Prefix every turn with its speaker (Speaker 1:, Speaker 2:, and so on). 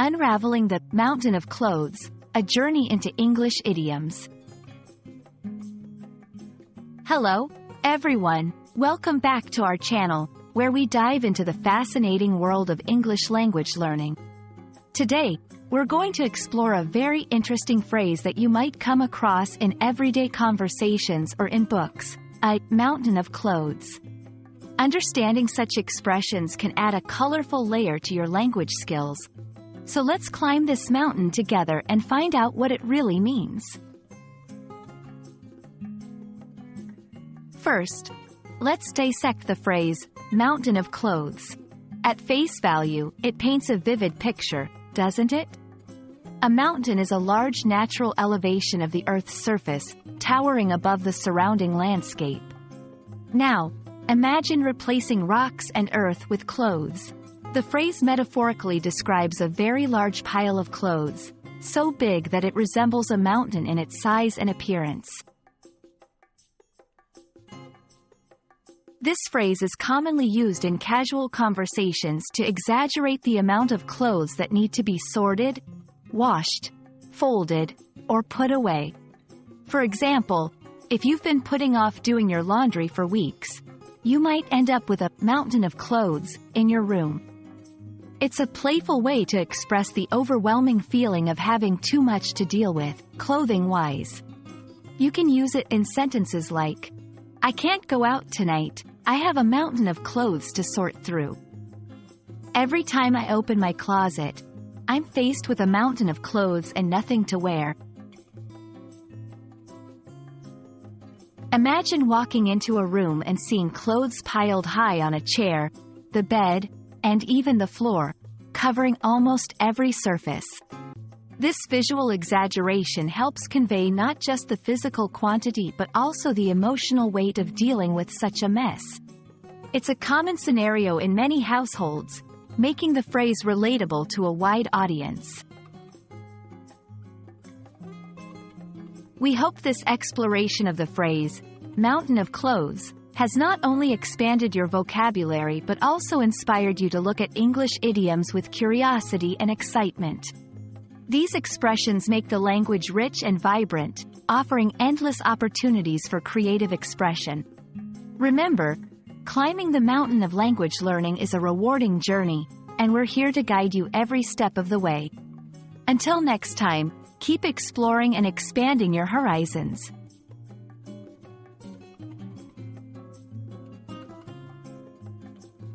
Speaker 1: Unraveling the Mountain of Clothes, a journey into English idioms. Hello, everyone. Welcome back to our channel, where we dive into the fascinating world of English language learning. Today, we're going to explore a very interesting phrase that you might come across in everyday conversations or in books, a mountain of clothes. Understanding such expressions can add a colorful layer to your language skills. So let's climb this mountain together and find out what it really means. First, let's dissect the phrase, mountain of clothes. At face value, it paints a vivid picture, doesn't it? A mountain is a large natural elevation of the Earth's surface, towering above the surrounding landscape. Now, imagine replacing rocks and earth with clothes. The phrase metaphorically describes a very large pile of clothes, so big that it resembles a mountain in its size and appearance. This phrase is commonly used in casual conversations to exaggerate the amount of clothes that need to be sorted, washed, folded, or put away. For example, if you've been putting off doing your laundry for weeks, you might end up with a mountain of clothes in your room. It's a playful way to express the overwhelming feeling of having too much to deal with, clothing-wise. You can use it in sentences like, I can't go out tonight, I have a mountain of clothes to sort through. Every time I open my closet, I'm faced with a mountain of clothes and nothing to wear. Imagine walking into a room and seeing clothes piled high on a chair, the bed, and even the floor, covering almost every surface. This visual exaggeration helps convey not just the physical quantity but also the emotional weight of dealing with such a mess. It's a common scenario in many households, making the phrase relatable to a wide audience. We hope this exploration of the phrase, mountain of clothes, has not only expanded your vocabulary but also inspired you to look at English idioms with curiosity and excitement. These expressions make the language rich and vibrant, offering endless opportunities for creative expression. Remember, climbing the mountain of language learning is a rewarding journey, and we're here to guide you every step of the way. Until next time, keep exploring and expanding your horizons.